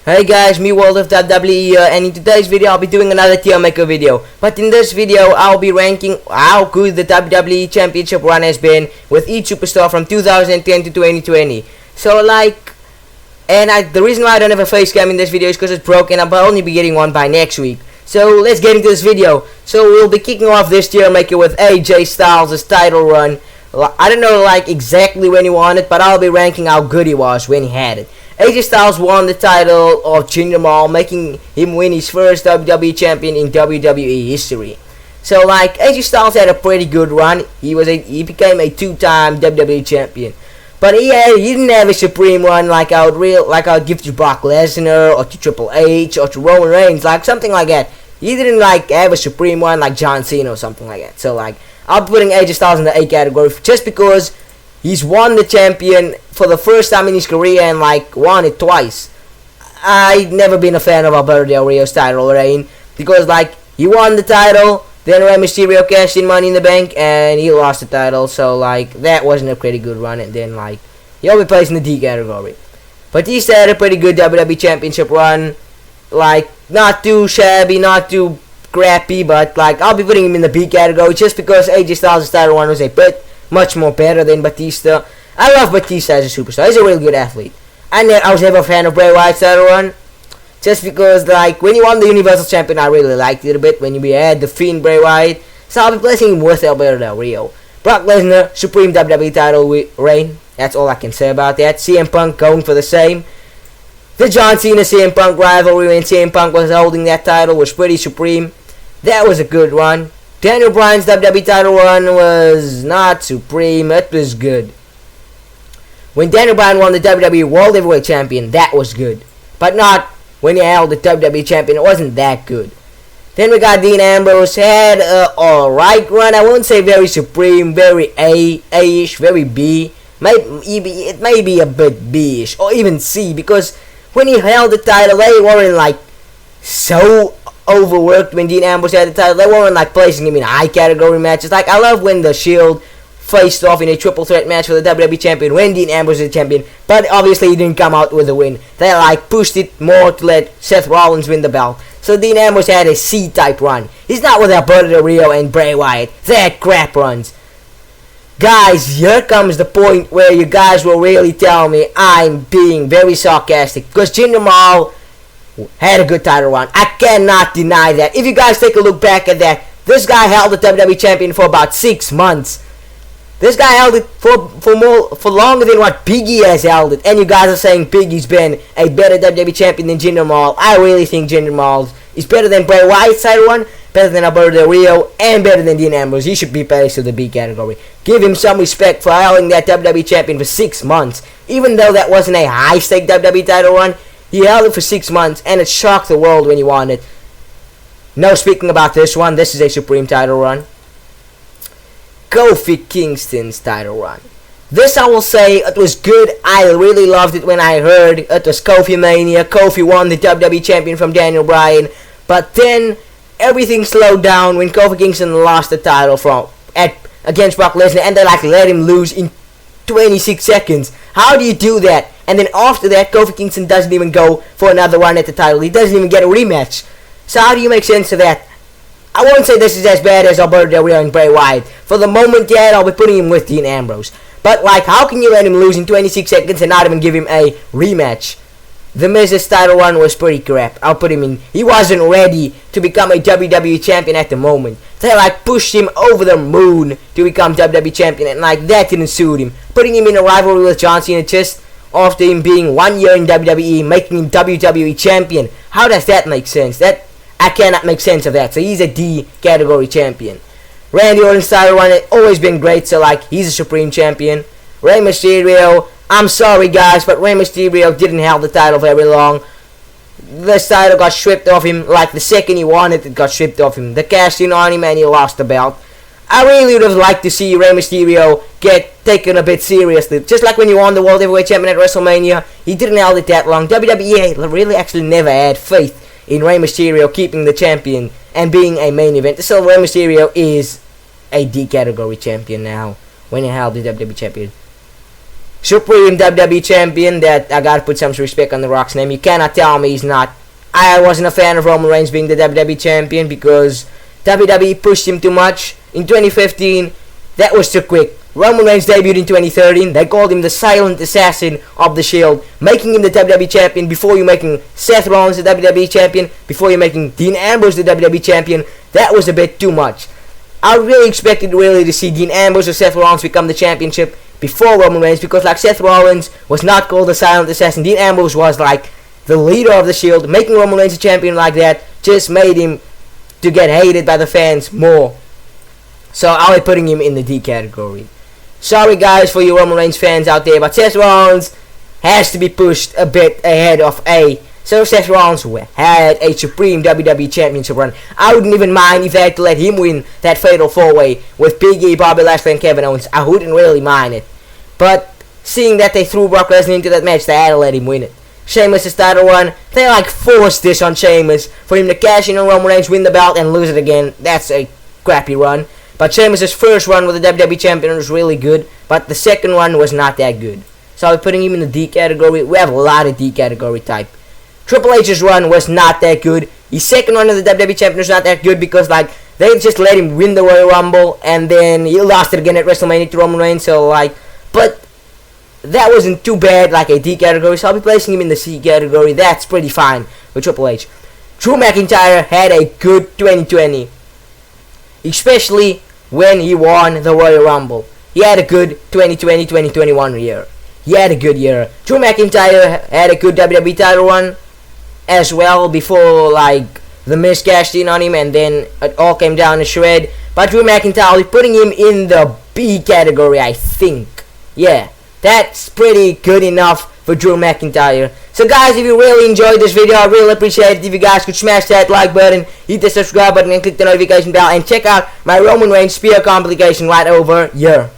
Hey guys, me World of WWE here, and in today's video I'll be doing another tier maker video. But in this video I'll be ranking how good the WWE Championship run has been with each superstar from 2010 to 2020. So the reason why I don't have a face cam in this video is because it's broken. I'll only be getting one by next week. So let's get into this video. So we'll be kicking off this tier maker with AJ Styles' title run. I don't know exactly when he won it, but I'll be ranking how good he was when he had it. AJ Styles won the title of Jinder Mahal, making him win his first WWE champion in WWE history. So AJ Styles had a pretty good run. He became a two-time WWE champion, but he didn't have a supreme run like I would give to Brock Lesnar or to Triple H or to Roman Reigns, something like that. He didn't have a supreme one like John Cena or something like that. So I'm putting AJ Styles in the A category just because he's won the champion for the first time in his career and won it twice. I've never been a fan of Alberto Del Rio's title reign because he won the title, then Rey Mysterio cashed in Money in the Bank and he lost the title. So that wasn't a pretty good run, and then he'll be placed in the D category. Batista had a pretty good WWE Championship run, not too shabby, not too crappy, but I'll be putting him in the B category just because AJ Styles' title run was a bit much more better than Batista. I love Batista as a superstar. He's a really good athlete. I was never a fan of Bray Wyatt's title run just because when he won the Universal Champion I really liked it a bit when we had the Fiend Bray Wyatt. So I'll be placing him with Alberto Del Rio. Brock Lesnar, Supreme WWE title reign. That's all I can say about that. CM Punk going for the same. The John Cena CM Punk rivalry when CM Punk was holding that title was pretty supreme. That was a good run. Daniel Bryan's WWE title run was not supreme. It was good. When Daniel Bryan won the WWE World Heavyweight Champion, that was good. But not when he held the WWE Champion. It wasn't that good. Then we got Dean Ambrose. Had a alright run. I won't say very supreme, very A-ish, very B. It may be a bit B-ish, or even C, because when he held the title, they weren't so overworked. When Dean Ambrose had the title, they weren't placing him in high category matches. I love when the Shield faced off in a triple threat match for the WWE champion when Dean Ambrose is the champion, but obviously he didn't come out with a win. They pushed it more to let Seth Rollins win the belt. So Dean Ambrose had a C type run. He's not with Alberto Del Rio and Bray Wyatt. That crap runs. Guys, here comes the point where you guys will really tell me I'm being very sarcastic, because Jinder Mahal had a good title run. I cannot deny that. If you guys take a look back at that, this guy held the WWE champion for about 6 months. This guy held it for longer than what Biggie has held it. And you guys are saying Biggie's been a better WWE champion than Jinder Mahal. I really think Jinder Mahal is better than Bray Wyatt's title run, better than Alberto Del Rio, and better than Dean Ambrose. He should be placed to the B category. Give him some respect for holding that WWE champion for 6 months. Even though that wasn't a high-stake WWE title run, he held it for 6 months, and it shocked the world when he won it. No speaking about this one. This is a Supreme title run. Kofi Kingston's title run. This I will say, it was good. I really loved it when I heard it was Kofi Mania. Kofi won the WWE champion from Daniel Bryan. But then everything slowed down when Kofi Kingston lost the title against Brock Lesnar, and they let him lose in 26 seconds. How do you do that? And then after that, Kofi Kingston doesn't even go for another run at the title. He doesn't even get a rematch. So how do you make sense of that? I won't say this is as bad as Alberto Del Rio and Bray Wyatt. For the moment, yeah, I'll be putting him with Dean Ambrose. But how can you let him lose in 26 seconds and not even give him a rematch? The Miz's title run was pretty crap. I'll put him in. He wasn't ready to become a WWE champion at the moment. They pushed him over the moon to become WWE champion, and that didn't suit him. Putting him in a rivalry with John Cena just after him being 1 year in WWE, making him WWE champion. How does that make sense? I cannot make sense of that. So he's a D category champion. Randy Orton's title run has always been great, so he's a Supreme champion. Rey Mysterio, I'm sorry guys, but Rey Mysterio didn't hold the title very long. This title got stripped off him, the second he won it, it got stripped off him. They cashed in on him and he lost the belt. I really would have liked to see Rey Mysterio get taken a bit seriously. Just like when he won the World Heavyweight Champion at WrestleMania, he didn't hold it that long. WWE really actually never had faith in Rey Mysterio keeping the champion and being a main event. So Rey Mysterio is a D category champion now when he held the WWE champion. Supreme WWE Champion that I gotta put some respect on The Rock's name. You cannot tell me he's not. I wasn't a fan of Roman Reigns being the WWE Champion because WWE pushed him too much. In 2015, that was too quick. Roman Reigns debuted in 2013. They called him the silent assassin of the Shield, making him the WWE Champion before you making Seth Rollins the WWE Champion, before you making Dean Ambrose the WWE Champion. That was a bit too much. I really expected to see Dean Ambrose or Seth Rollins become the championship before Roman Reigns, because like Seth Rollins was not called the silent assassin, Dean Ambrose was like the leader of the Shield. Making Roman Reigns a champion like that just made him to get hated by the fans more. So I'll be putting him in the D category. Sorry guys for you Roman Reigns fans out there, but Seth Rollins has to be pushed a bit ahead of A. So Seth Rollins had a Supreme WWE Championship run. I wouldn't even mind if they had to let him win that Fatal 4-Way with Big E, Bobby Lashley, and Kevin Owens. I wouldn't really mind it. But seeing that they threw Brock Lesnar into that match, they had to let him win it. Sheamus' title run, they like forced this on Sheamus for him to cash in on Roman Reigns, win the belt, and lose it again. That's a crappy run. But Sheamus' first run with the WWE Champion was really good, but the second one was not that good. So I'll be putting him in the D category. We have a lot of D category type. Triple H's run was not that good. His second run of the WWE Champion was not that good because like they just let him win the Royal Rumble and then he lost it again at WrestleMania to Roman Reigns. So like, but that wasn't too bad, like a D category. So I'll be placing him in the C category. That's pretty fine with Triple H. Drew McIntyre had a good 2020, especially when he won the Royal Rumble. He had a good 2020-2021 year. He had a good year. Drew McIntyre had a good WWE title run as well before like The Miz cashed in on him and then it all came down to shred. But Drew McIntyre, I'll be putting him in the B category, I think. Yeah, that's pretty good enough for Drew McIntyre. So guys, if you really enjoyed this video, I really appreciate it if you guys could smash that like button, hit the subscribe button, and click the notification bell, and check out my Roman Reigns spear complication right over here.